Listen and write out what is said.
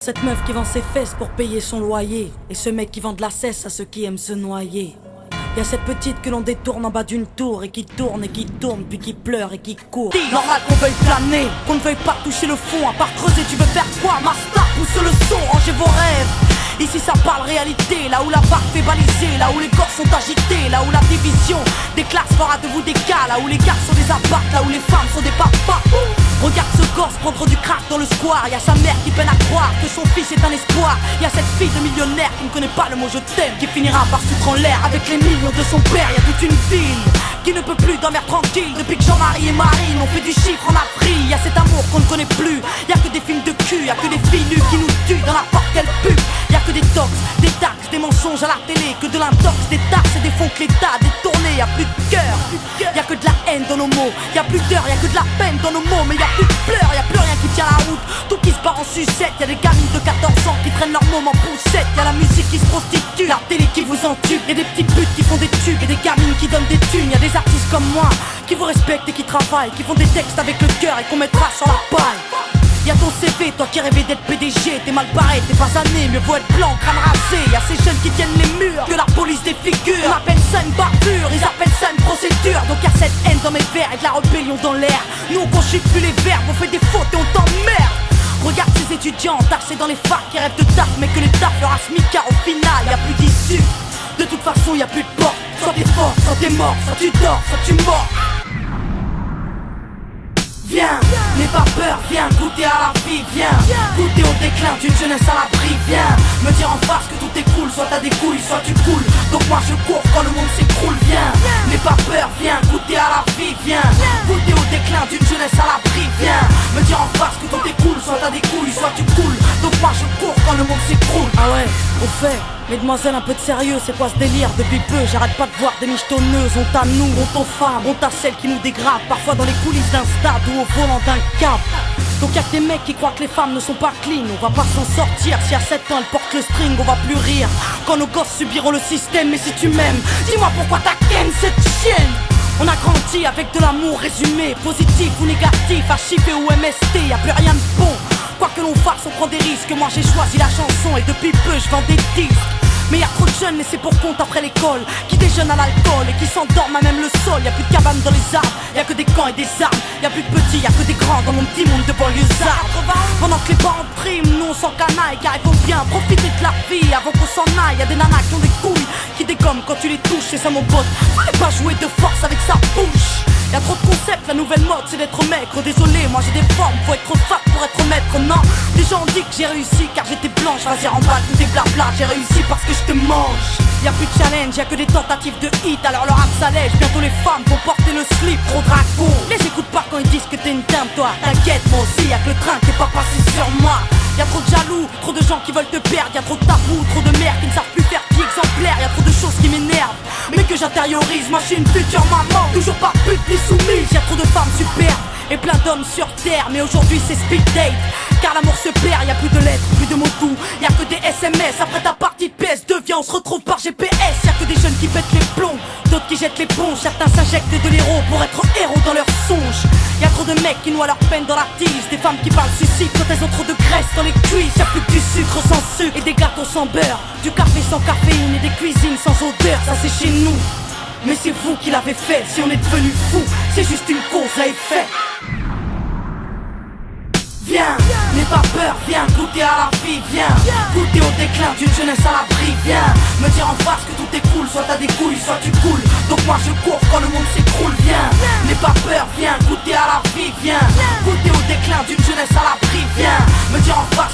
Cette meuf qui vend ses fesses pour payer son loyer, et ce mec qui vend de la cesse à ceux qui aiment se noyer. Y'a cette petite que l'on détourne en bas d'une tour, et qui tourne, puis qui pleure et qui court. Normal qu'on veuille planer, qu'on ne veuille pas toucher le fond. À part creuser, tu veux faire quoi? Master, pousse le son, rangez vos rêves. Ici ça parle réalité, là où la barre fait baliser, là où les corps sont agités, là où la division des classes fera de vous des cas, là où les gars sont des apparts, là où les femmes sont des papas. Regarde ce gosse prendre du crack dans le square. Y'a sa mère qui peine à croire que son fils est un espoir. Y'a cette fille de millionnaire qui ne connaît pas le mot je t'aime, qui finira par foutre en l'air avec les millions de son père. Y'a toute une ville qui ne peut plus dormir tranquille depuis que Jean-Marie et Marine ont fait du chiffre en Afrique. Y'a cet amour qu'on ne connaît plus, y'a que des films de cul, y'a que des filles nues qui nous tuent dans n'importe quelle pub. Y'a que des tox, des taxes, des mensonges à la télé, que de l'intox, des taxes et des fonds que l'État a détournés. Y'a plus de cœur, y'a que de la haine dans nos mots. Y'a plus d'heures, y'a que de la peine dans nos mots. Mais y'a plus de pleurs, y'a plus rien qui tient la route. Tout qui se barre en sucette, y'a des gamines de 14 ans qui traînent leur môme en poussette. Y'a la musique qui se prostitue, la télé qui vous entube. Y'a des petits putes qui font des tubes et des gamines qui donnent des thunes. Y'a des artistes comme moi qui vous respectent et qui travaillent, qui font des textes avec le cœur et qu'on mettra sur la paille. Y'a ton CV, toi qui rêvais d'être PDG, t'es mal barré, t'es pas né, mieux vaut être blanc, crâne rasé. Y'a ces jeunes qui tiennent les murs, que la police défigure. On appelle ça une barbure, ils appellent ça une procédure. Donc y'a cette haine dans mes vers et de la rébellion dans l'air. Nous on conchute plus les verbes, on fait des fautes et on t'emmerde. Regarde ces étudiants entassés dans les facs qui rêvent de taf, mais que les taf leur a smicard au final, y'a plus d'issue. De toute façon y'a plus de porte, soit t'es fort, soit t'es mort, soit tu dors, soit tu mords. Viens, n'aie pas peur, viens goûter à la vie, viens goûter au déclin d'une jeunesse à l'abri, viens me dire en face que tout est cool, soit t'as des couilles, soit tu coules. Donc moi je cours quand le monde s'écroule, viens, n'aie pas peur, viens goûter à la vie, viens goûter au déclin d'une jeunesse à l'abri, viens me dire en face que tout est cool, soit t'as des couilles, soit tu coules. Donc moi je cours quand le monde s'écroule. Ah ouais, au fait, mesdemoiselles, un peu de sérieux, c'est quoi ce délire? Depuis peu, j'arrête pas de voir des michetonneuses. Honte à nous, honte aux femmes, honte à celles qui nous dégradent, parfois dans les coulisses d'un stade ou au volant d'un cab. Donc y'a que des mecs qui croient que les femmes ne sont pas clean. On va pas s'en sortir, si à 7 ans elles portent le string, on va plus rire quand nos gosses subiront le système. Mais si tu m'aimes, dis-moi pourquoi t'as ken cette chienne. On a grandi avec de l'amour résumé, positif ou négatif, HIV ou MST, y'a plus rien de bon. Quoi que l'on fasse, on prend des risques. Moi j'ai choisi la chanson et depuis peu je vends des disques. Mais y'a trop de jeunes laissés pour compte après l'école, qui déjeunent à l'alcool et qui s'endorment à même le sol. Y'a plus de cabanes dans les arbres, y'a que des camps et des armes. Y'a plus de petits, y'a que des grands dans mon petit monde de banlieusards. Pendant que les parents priment, nous on s'en canaille, car il faut bien profiter de la vie avant qu'on s'en aille. Y'a des nanas qui ont des couilles, qui dégomment quand tu les touches. C'est ça mon pote, fallait pas jouer de force avec sa bouche. Y'a trop de concepts, la nouvelle mode c'est d'être maigre. Désolé, moi j'ai des formes, faut être trop fat pour être maître. Non, les gens ont dit que j'ai réussi car j'étais blanche. Vas-y remballe tout tes blabla, j'ai réussi parce que je te mange. Y'a plus de challenge, y'a que des tentatives de hit. Alors leur rap s'allège, bientôt les femmes vont porter le slip. Trop dragon, les écoute pas quand ils disent que t'es une dame toi. T'inquiète, moi aussi y'a que le train qui est pas passé sur moi. Y'a trop de jaloux, trop de gens qui veulent te perdre. Y'a trop de tabous, trop de mères qui ne savent plus faire vie exemplaire. Y'a trop de choses qui m'énervent, mais que j'intériorise. Moi je suis une future maman, toujours pas pute ni soumise. Y'a trop de femmes superbes et plein d'hommes sur terre. Mais aujourd'hui c'est speed date, car l'amour se perd. Y'a plus de lettres, plus de mots doux, y'a que des SMS. Après ta partie de PS2, viens on se retrouve par GPS. Y'a que des jeunes qui pètent les plombs, d'autres qui jettent l'éponge. Certains s'injectent de l'héros pour être héros dans leurs songes. Y'a trop de mecs qui noient leur peine dans la tise, des femmes qui parlent suicide quand elles ont trop de graisse dans les cuisses. Y'a plus que du sucre sans sucre et des gâteaux sans beurre, du café sans caféine et des cuisines sans odeur. Ça c'est chez nous, mais c'est vous qui l'avez fait. Si on est devenu fou, c'est juste une cause à effet. Viens, n'aie pas peur, viens goûter à la vie, viens goûter au déclin d'une jeunesse à l'abri, viens me dire en face que tout est cool, soit t'as des couilles, soit tu coules. Donc moi je cours quand le monde s'écroule, viens n'aie pas peur, viens goûter à la vie, viens goûter au déclin d'une jeunesse à l'abri, viens me dire en face